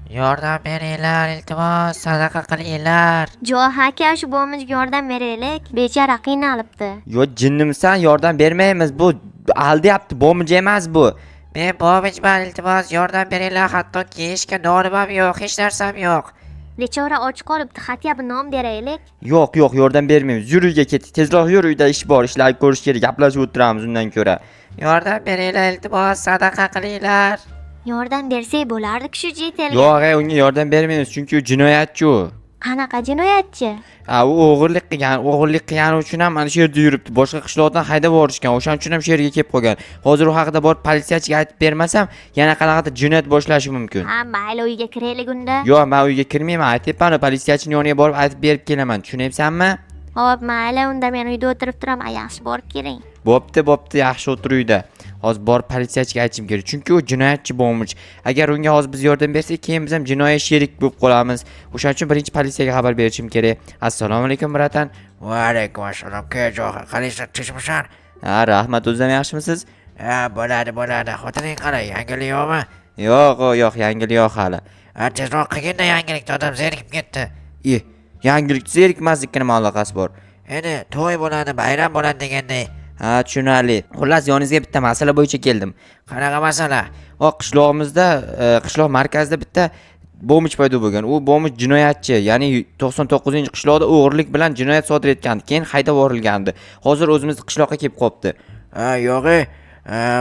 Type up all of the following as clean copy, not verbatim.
Yordam beringlar, iltimos, sadaqa qilinglar. Jo aka shu bo'mijga yordam beraylik. Bechara qiynalibdi. Yo jinnimisan yordam bermaymiz. Bu aldayapti. Bo'mij emas bu. Men bo'mijman, iltimos, yordam beringlar. Hattoki yeyishga nonim ham yo'q, hech narsam yo'q. Bechora och qolibdi. Xatga bir non beraylik. Yo'q, yordam bermaymiz. Yur uyga ketdik. Tezroq yur, uyda ish bor, ishlarni ko'rish kerak. Gaplashib o'tiramiz undan ko'ra. Yordam beringlar, iltimos, sadaqa qilinglar. Yordam bersak bo'lardi shu jetelga. Yo'q, unga yordam bermaymiz, chunki u jinoyatchi u. Qanaqa jinoyatchi? U o'g'irlik qilgani uchun ham mana shu yerda yuribdi. Boshqa qishloqdan haydab yuborishgan. O'shaning uchun ham shu yerga kelib qolgan. Hozir u haqida borib politsiyachiga aytib bermasam, yana qanaqadir jinoyat boshlashi mumkin. Ha, mayli uyga kiraylik unda. Yo'q, men uyga kirmayman. Aytyapman, politsiyachining yoniga borib aytib berib kelaman. Tushunyapsanmi? Xo'p, mayli unda men uyda o'tirib turaman. Yaxshi borib keling. Bo'pti, yaxshi o'tir uyda. Hozir borib politsiyachiga aytishim kerak. Chunki u jinoyatchi bo'lmoq. Agar unga hozir biz yordam bersak, keyin biz ham jinoiy sherik bo'lib qolamiz. O'shaning uchun birinchi politsiyaga xabar berishim kerak. Assalomu alaykum, bratan. Va alaykum assalom. Kejo'xa, qalaysan, tinchmisan? Ha, rahmat, o'zim yaxshimisiz? Ha, bo'ladi. Xotining qalay, yangilik yo'qmi? Yo'q, yangilik yo'q hali. Ha, tezroq qilgin-da yangilikni, odam zerikib ketdi. Yangilik zerikmaslikka nima aloqasi bor? Endi to'y bo'ladi, bayram bo'ladi deganday. Ha, tushunarli. Xullas, yoningizga bitta masala bo'yicha keldim. Qanaqa masala? Qishlog'imizda, qishloq markazida bitta bo'mij paydo bo'lgan. U bo'mij jinoyatchi, ya'ni 99-qishloqda o'g'irlik bilan jinoyat sodir etgandi. Keyin haydab yuborilgandi. Hozir o'zimiz qishloqqa kelib qopti. Ha, yo'q.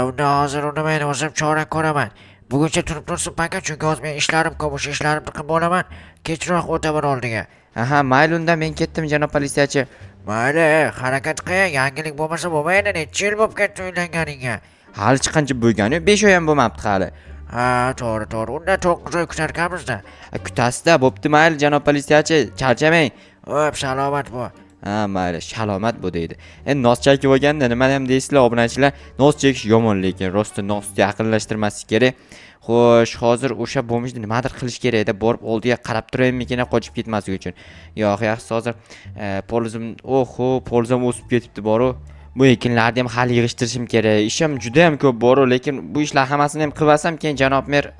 Unda hozir uni men o'zim chora ko'raman. Buguncha turib tursin paka, chunki hozir men ishlarim ko'p, o'sha ishlarimni qilib olaman. Kechroq o'taman oldiga. Aha, mayli, unda men ketdim, janob politsiyachi. Mayli, harakat qiling, yangilik bo'lmasa bo'lmaydi. Necha yil bo'lib ketdi uylanganingga? Hali chiqancha bo'lgani, 5 oy ham bo'lmabdi hali. Ha, to'g'ri. Unda 9 oy kutarkanmiz-da. Kutasizda, bo'pti, mayli, janob politsiyachi, charchamang. O'p, salomat bo'l. Ha, mayli, salomat bu deydi. Endi nos chekib olganda nima ham deysizlar, obunachilar? Nos chekish yomon, lekin rostda nosni yaqinlashtirmaslik kerak. Xo'sh, hozir o'sha bo'mijni nimadir qilish kerak edi, borib oldiga qarab turaymikin, qochib ketmaslik uchun. Yo'q, yaxshi, hozir polizim o'sib ketibdi boru. Bu ekinlarni ham hali yig'ishtirishim kerak. Ishim juda ham ko'p boru, lekin bu ishlar hammasini ham qilsam, keyin janob mer,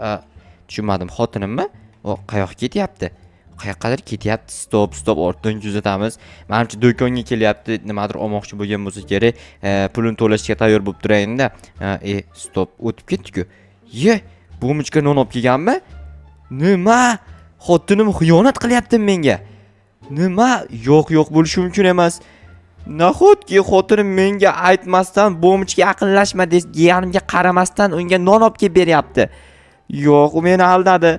tushunmadim, xotinimmi? Qayoqqa ketyapti? Qayoqqadir ketyapti. Stop, ortdan kuzatamiz. Menimcha do'konga kelyapti, nimadir olmoqchi bo'lgan bo'lsa kerak. Pulini to'lashga tayyor bo'lib turayinda. Stop, o'tib ketdi-ku. Bo'mijga non olib kelganmi? Nima? Xotinim xiyonat qilyapti menga. Nima? Yo'q, bo'lishi mumkin emas. Nahotki xotinim menga aytmasdan bo'mijga yaqinlashma deganimga qaramasdan unga non olib kelib beryapti. Yo'q, u meni aldadi.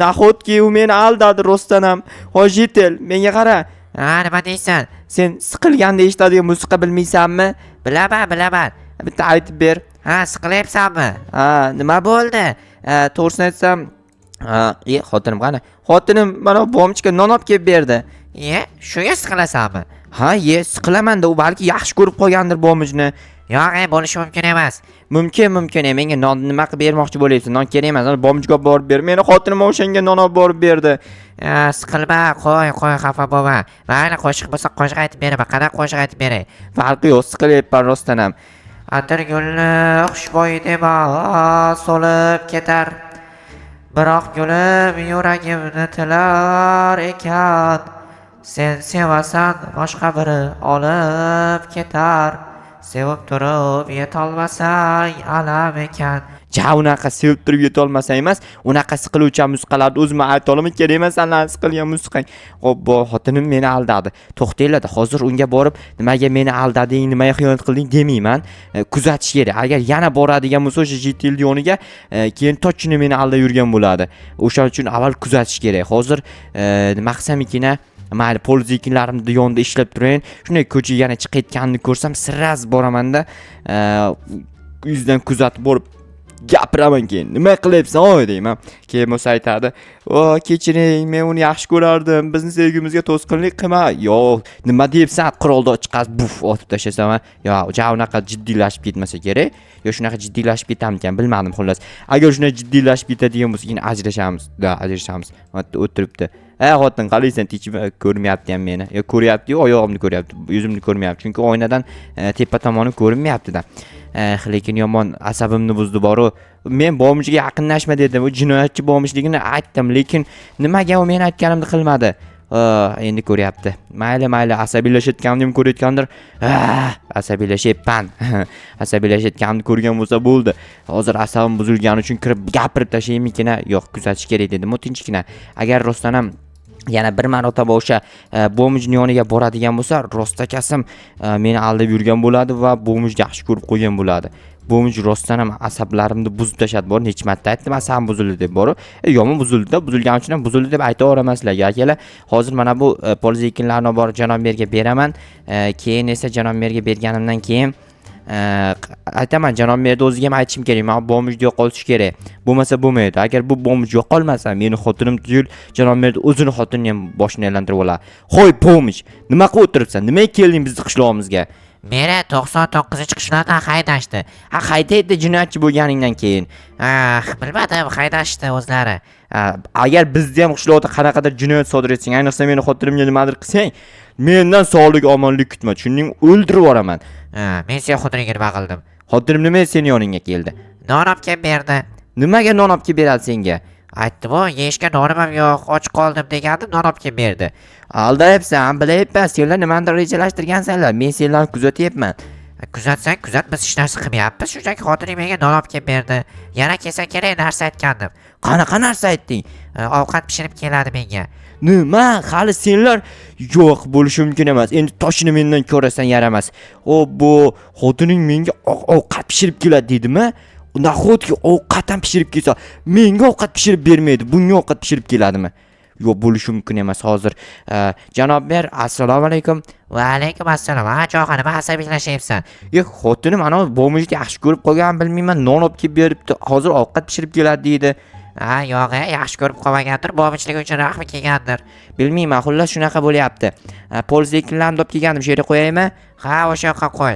Nahotki u meni aldadi rostdan ham. Hojitel, menga qara. Ha, nima deysan? Sen siqilganda eshitadigan musiqa bilmaysanmi? Bilaman. Bitta aytib ber. Ha, siqilyapsanmi? Ha, nima bo'ldi? To'g'risini aytsam, xotinim qani? Xotinim mana bo'mijga non olib kelib berdi. Shunga siqilasanmi? Ha, siqilaman-da, u balki yaxshi ko'rib qolgandir bo'mijni. Yo'q, bo'lishi mumkin emas. Mumkin. Menga non nima qilib bermoqchi bo'layapsan? Non kerak emas. Bo'mijga olib borib ber. Meni xotinim o'shanga non olib borib berdi. Siqilma, qo'y, xafa bo'lma. Mayli, qo'shiq bo'lsa qo'shiq aytib beraman. Qanaqa qo'shiq aytib beray? Farqi yo'q, siqilyapman rostdan ham. Atirgulni xushbo'y dema so'lib ketar. Biroq gulim yuragimni tilar ekan. Sen sevasan, boshqa biri olib ketar. Sevib turib yetolmasang alam ekan. Unaqa sevib turib yetolmasang emas, unaqa siqiluvchan musiqalarni o'zim ayta olaman, kerak emas senlarning siqilgan musiqang. Bu xotinim meni aldadi. To'xtanglar, hozir unga borib, nimaga meni aldading, nimaga xiyonat qilding demayman. Kuzatish kerak. Agar yana boradigan bo'lsa o'sha jetilni yoniga, keyin tochini meni aldab yurgan bo'ladi. O'shaning uchun avval kuzatish kerak. Hozir nima qilsam ekan? Mayli, poliz ekinlarimni yonida ishlab turayin. Shunday ko'chaga yana chiqayotganini ko'rsam, sirraz boraman-da, yuzdan kuzatib borib gapiraman keyin. Nima qilyapsan deyman. Keyin o'zi aytadi: kechiring, men uni yaxshi ko'rardim. Bizning sevgimizga to'sqinlik qilma." Yo'q, nima deyapsan? Qirolda chiqas, buf, otib tashlasam, unaqa jiddiylashib ketmasa kerak. Yo shunaqa jiddiylashib ketamkan, bilmadim xullas. Agar shunday jiddiylashib ketadigan bo'lsa, keyin ajrashamiz. O'tiribdi. Xotin, qalaysan, tinchmi? Ko'rmayapti ham meni. Ko'ryapti-yu, oyog'imni ko'ryapti, yuzimni ko'rmayapti. Chunki oynadan tepa tomoni ko'rinmayapti-da. lekin yomon asabimni buzdi boru. Men bomichiga yaqinlashma dedim. U jinoyatchi bomichligini aytdim, lekin nimaga u men aytganimni qilmadi? Endi ko'ryapti. Mayli, asabiylashayotganimni ko'rayotgandir. Asabiylashyapman. Asabiylashayotganimni ko'rgan bo'lsa bo'ldi. Hozir asabim buzilgani uchun kirib gapirib tashlaymikin? Yo'q, kuzatish kerak dedim. Tinchgina. Agar rostdan ham yana bir marotaba o'sha bo'mijning yoniga boradigan bo'lsa, rostakasim meni aldab yurgan bo'ladi va bo'mijni yaxshi ko'rib qo'ygan bo'ladi. Bo'mij rostdan ham asablarimni buzib tashladi bor. Necha marta aytdim, asabim buzildi deb bor. Yomon buzildi-da, buzilgani uchun ham buzildi deb ayta olmayman sizlarga. Akalar, hozir mana bu polzekinlarni borib janob merga beraman. Keyin esa janob merga berganimdan keyin aytaman, janob merda o'ziga ham aytishim kerak. Men bo'mijni yo'qotish kerak. Bo'lmasa bo'lmaydi. Agar bu bo'mij yo'qolmasa, meni xotinim tugul janob merda o'zini xotinini ham boshini aylantirib oladi. Xo'y, bo'mij, nima qilib o'tiribsan? Nimaga kelding bizning qishlog'imizga? Meni 99-qishloqdan haydashdi. Haydaydi jinoyatchi bo'lganingdan keyin. Bilmadim, haydashdi o'zlari. Agar bizda ham qishloqda qanaqadir jinoyat sodir etsang, ayniqsa meni xotinimga nimadir qilsang, mendan sog'lik omonlik kutma, tushunding? O'ldirib yuboraman. Men sen xotiningga nima qildim? Xotinim nima seni yoningga keldi? Non olib kelib berdi. Nimaga non olib kelib beradi senga? Aytdim-ku, yeyishga nonim ham yo'q, och qoldim degandim, non olib kelib berdi. Aldayapsan, bilayapman, senlar nimanidir rejalashtirgansanlar. Men senlarni kuzatyapman. Kuzatsang, kuzat, biz hech narsa qilmayapmiz. Shunchaki xotinim menga non olib kelib berdi. Yana kelsa kerak narsa aytgandim. Qanaqa narsa aytding? Ovqat pishirib keladi menga. Nima? Hali senlar yo'q, bo'lishi mumkin emas. Endi toshini mendan ko'rasan yaramas. Bu xotining menga ovqat pishirib keladi deydimi? Nahotki ovqat ham pishirib kelsa, menga ovqat pishirib bermaydi, bunga ovqat pishirib keladimi? Yo'q, bo'lishi mumkin emas hozir. Janob mer, assalomu alaykum. Va alaykum assalom. Jo'xa, nima asabiylashyapsan? Xotinim ana bo'mijni yaxshi ko'rib qolgan, bilmayman, non olib kelib beribdi. Hozir ovqat pishirib keladi deydi. Yo'q, yaxshi ko'rib qolmagandir, bo'michligi uchun rahmi kelgandir. Bilmayman, xullas shunaqa bo'lyapti. Polzekinlarni olib kelgandim, shu yerga qo'yaymi? Ha, o'sha yoqqa qo'y.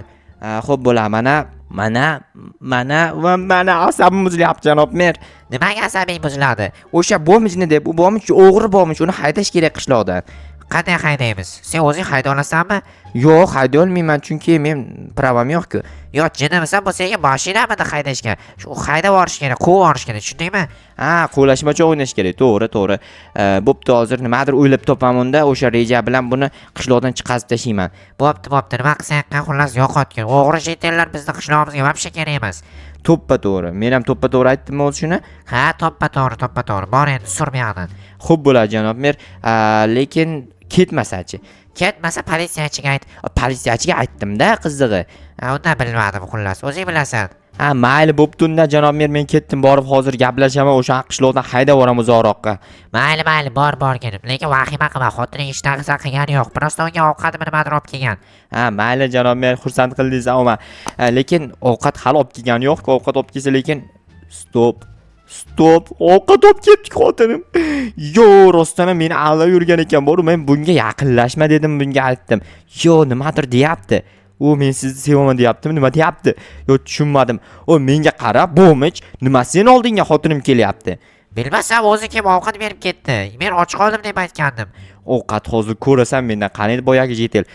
Xo'p, bo'ladi. Mana asabim buzilyapti, janob mer. Nimaga asabing buziladi? O'sha bo'mijni deb, u bo'mij o'g'ri bo'mij, uni haydash kerak qishloqdan. Qanday haydaymiz? Sen o'zing hayda olasanmi? Yo'q, hayda olmayman, chunki men pravam yo'q-ku. Yo'q, jinimisan, bu senga mashinamidi haydashga? Shu haydab yuborish kerak, quvib yuborish kerak, tushundingmi? Qo'lashmacha o'ynash kerak, to'g'ri. Bo'pti, hozir nimadir o'ylab topaman-da, o'sha reja bilan buni qishloqdan chiqarib tashlayman. Bo'pti, nima qilsang, xullas yo'qotgin. O'g'ri jetellar bizning qishlog'imizga vobshe kerak emas. To'ppa-to'g'ri. Men ham to'ppa-to'g'ri aytdimmi o'zi shuni? Ha, to'ppa-to'g'ri. Bor endi, sur buyog'dan. Xo'p bo'ladi, janob mer. Lekin ketmasachi. Ketmasa politsiyachiga ayt. Politsiyachiga aytdim-da, qizig'i. Unda bilmadim, xullas. O'zing bilasan. Mayli, bo'pti, unda janob mer, men ketdim, borib hozir gaplashaman, o'sha qishloqdan haydab yuboramiz uzoqroqqa. Mayli, bor kelib. Lekin vahima qilma, xotining hech narsa qilgani yo'q. Prosta unga ovqatni nimadir olib kelgan. Mayli, janob mer, xursand qildingiz, ammo lekin ovqat hali olib kelgani yo'q-ku, ovqat olib kelsa, lekin stop, ovqat olib ketdik xotinim. Rostdan ham meni aldab yurgan ekan, bor, men bunga yaqinlashma dedim, bunga aytdim. Nimadir deyapti. U men sizni sevaman deyaptimi, nima deyapti? Tushunmadim. Menga qarab, bo'mich, nima sen oldingga xotinim kelyapti? Bilmasam, o'zi kim ovqat berib ketdi. Men och qoldim deb aytgandim. Ovqat hozir ko'rasan mendan, qani edi boyagi jetel.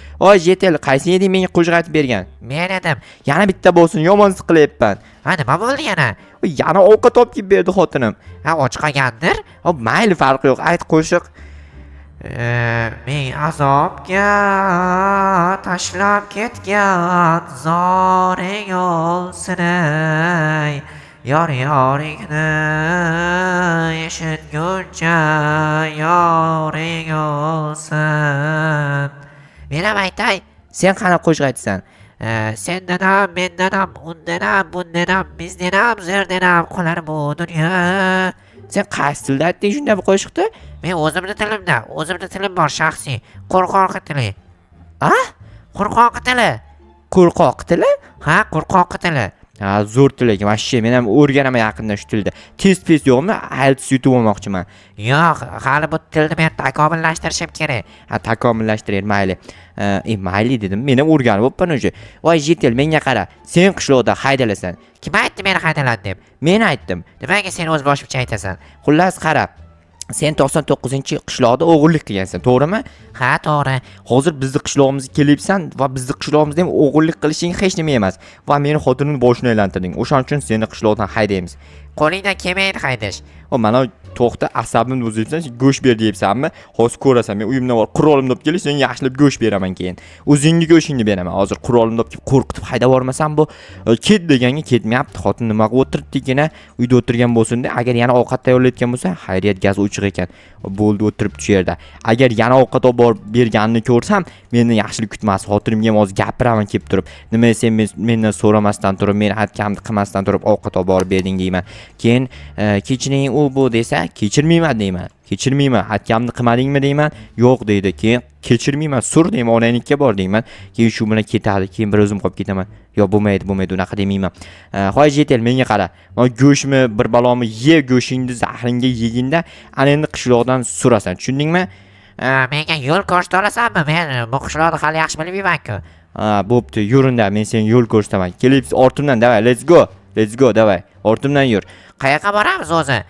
Jetel, qaysi eding menga qo'shiq aytib bergan? Men edim. Yana bitta bo'lsin, yomon siqilyapman. Nima bo'ldi yana? Yana ovqat olib kelib berdi xotinim. Och qolgandir? Mayli, farqi yo'q, ayt qo'shiq. Men azobga tashlab ketgan zoring o'lsin ey, yoringni eshitguncha yoring o'lsin. Men ham aytay. Sen qanaqa qo'shiq aytsan? Sendan ham, mendan ham, undan ham, bundan ham, bizdan ham, zerdan ham qolar bu dunyo. Sen qaysi tilda aytding shunday bir qo'shiqni? Men o'zimda tilim bor, shaxsiy. Qo'rqoq tili. Qo'rqoq tili. Qo'rqoq tili? Ha, qo'rqoq tili. Zo'r til ekan. Vashshe, men ham o'rganaman yaqinda shu tilda. Test yo'qmi? IELTS yutib olmoqchiman. Yo'q, hali bu tilni men takomillashtirishim kerak. Takomillashtirar, mayli. Mayli dedim. Men ham o'rganib bo'pman o'sha. Voy jetel, menga qara. Sen qishloqda haydalasan. Kim aytdi meni haydaladi deb? Men aytdim. Nimaga sen o'z boshimcha aytasan? Xullas qara. sen 99-qishloqda o'g'irlik qilgansan, to'g'rimi? Ha, to'g'ri. Hozir bizni qishlog'imizga kelibsan va bizni qishlog'imizda ham o'g'irlik qilishing hech nima emas va meni xotinimni boshini aylantirding. O'shaning uchun seni qishloqdan haydaymiz. Qo'lingdan kelmaydi haydash. Mana to'xta, asabimni buzyapsan, go'sht ber deyapsanmi? Hozir ko'rasan, men uyimdan borib qurolimni olib kelib, senga yaxshilab go'sht beraman keyin. O'zingni go'shtingni beraman. Hozir qurolimni olib kelib qo'rqitib haydab yubormasam bu ket deganga ketmayapti. Xotin nima qilib o'tiribdigina, uyda o'tirgan bo'lsin-da, agar yana ovqat tayyorlayotgan bo'lsa, xayriyat gaz o'chiq ekan. Bo'ldi, o'tiribdi shu yerda. Agar yana ovqat olib borib berganini ko'rsam, mendan yaxshilik kutmas. Xotinimga ham hozir gapiraman kelib turib. Nima sen mendan so'ramasdan turib, men aytganimni qilmasdan turib ovqat olib borib berding deyman. Keyin kechiring u bu desa, kechirmayman deyman. Kechirmayman. Aytganimni qilmadingmi deyman. Yo'q deydi. Keyin kechirmayman, sur deyman, onangnikiga bor deyman. Keyin shu bilan ketadi. Keyin bir o'zim qolib ketaman. Yo, bo'lmaydi, unaqa demayman. Hoy Jetel, menga qara. Men go'shtmi, bir balomi ye, go'shtingni zahringga yeginda, ana endi qishloqdan surasan. Tushundingmi? Menga yo'l ko'rsatasanmi? Men bu qishloqni hali yaxshi bilib yurman-ku. Bo'pti, yurinda, men senga yo'l ko'rsataman. Kelib ortimdan, davay, let's go, davay. Ortimdan yur. Qayoqqa boramiz o'zi?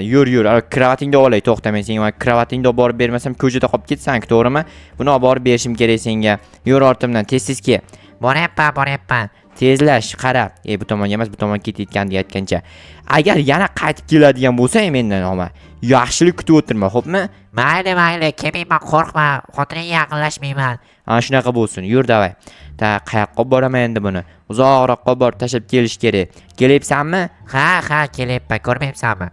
Yur, kravatingni olay, to'xta, men senga kravatingni olib borib bermasam ko'chada qolib ketsan, to'g'rimi? Buni olib borib berishim kerak senga. Yur ortimdan, tez ke. Boryapman. Tezlash, qara. Bu tomonga emas, bu tomonga ketayotgan deyotgancha. Agar yana qaytib keladigan bo'lsa, mendan olma. Yaxshilik kutib o'tirma, xo'pmi? Mayli, kelmayman, qo'rqma. Xotinga yaqinlashmayman. Shunaqa bo'lsin. Yur, davay. Qayoqqa boraman endi buni? Uzoqroqqa borib tashlab kelish kerak. Kelyapsanmi? Ha, kelyapman. Ko'rmayapsanmi?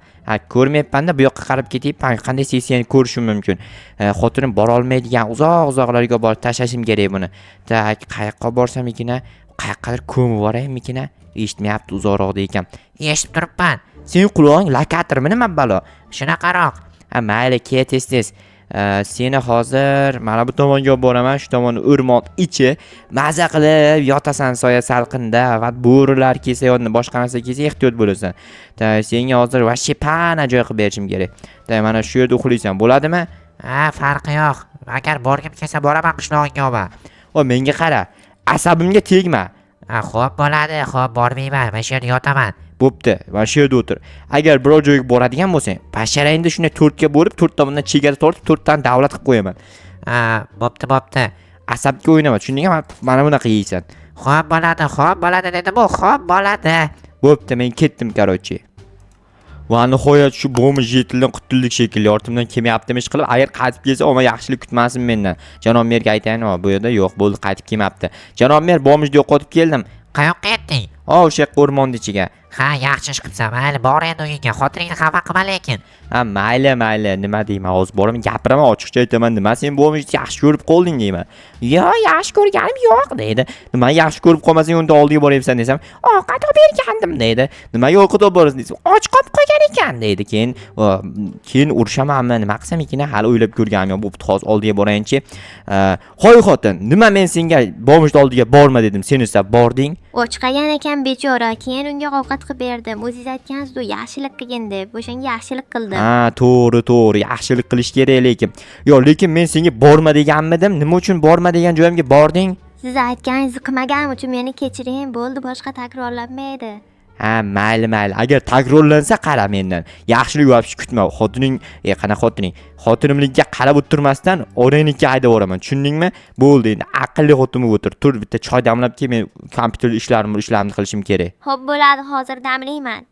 Ko'rmayapman-da, bu yoqqa qarab ketyapman. Qanday seni ko'rishim mumkin? Xotinim bora olmaydigan uzoqlarga borib tashlashim kerak buni. Qayoqqa borsam ekina, qayoqqadir ko'mib boraymikin-a? Eshitmayapti, uzoqroqda ekan. Eshitib turibman. Sening quloqing lokatormi, nima balo? Shunaqaroq. Mayli, ket tez. Seni hozir mana bu tomonga olib boraman, shu tomonni o'rmon ichi, maza qilib yotasan soya salqinda va bo'rilar kelsa yo'lni boshqa narsa kelsa ehtiyot bo'lasan. Senga hozir vashshi pana joy qilib berishim kerak. Mana shu yerda uxlaysan, bo'ladimi? Farqi yo'q. Agar borgim kelsa boraman qishlog'ingga olma. Menga qara, asabimga tegma. Xo'p bo'ladi, xo'p bormayman. Men shu yerda yotaman. Bo'pti, mana shu yerda o'tir. Agar biror joyga boradigan bo'lsang, basharangni shunday 4 ga bo'lib, 4 tomondan chegara tortib, 4 tani davlat qilib qo'yaman. Bo'pti. Asabga o'ynama, tushundingmi? Mana bunaqa yeysan. Xo'p bo'ladi dedim, bu xo'p bo'ladi. Bo'pti, men ketdim, qarochi. Va nihoyat shu bo'mi jetildan qutuldik shekilli. Ortimdan kelmayaptimish qilib, agar qaytib kelsa, oma yaxshilik kutmasin mendan. Janob merga aytaymi, bu yerda yo'q, bo'ldi, qaytib kelmayapti. Janob mer, bo'mni yo'qotib keldim. Qayoqqa ketding? O'sha yoqqa o'rmonning ichiga. Yaxshi ish qilibsan. Mayli, bor endi uyingga. Xotiningni xafa qilma lekin. Mayli, nima deyman, hozir boraman, gapiraman, ochiqcha aytaman, nima sen bo'mni yaxshi ko'rib qolding deyman. Yo'q, yaxshi ko'rganim yo'q deydi. Nima yaxshi ko'rib qolmasang, unda oldiga boryapsan desam, ovqat olib bergandim deydi. Nimaga ovqat olib borasan desam, och qolib qolgan ekan deydi. Keyin urishamanmi, nima qilsam ekan, hali o'ylab ko'rganim yo'q. Bo'pti, hozir oldiga borayinchi. Hoy xotin, nima men senga bo'mni oldiga borma dedim, sen esa bording. O'chqagan ekan bechora. Keyin unga ovqat qilib berdim. O'zingiz aytgansiz-ku, yaxshilik qilgin deb. O'shanga yaxshilik qildim. To'g'ri, yaxshilik qilish kerak lekin. Lekin men senga borma deganmidim? Nima uchun borma degan joyimga bording? Siz aytganingizni qilmaganim uchun meni kechiring, bo'ldi, boshqa takrorlanmaydi. Mayli. Agar takrorlansa qara mendan. Yaxshilik vobshi kutma. Xotining, qana xotining. Xotinimlikka qarab o'tirmasdan orangnikiga haydab boraman. Tushundingmi? Bo'ldi endi. Aqlli xotinga o'tir. Tur, bitta choy damlab kel, men kompyuter ishlarimni qilishim kerak. Xo'p bo'ladi, hozir damlayman.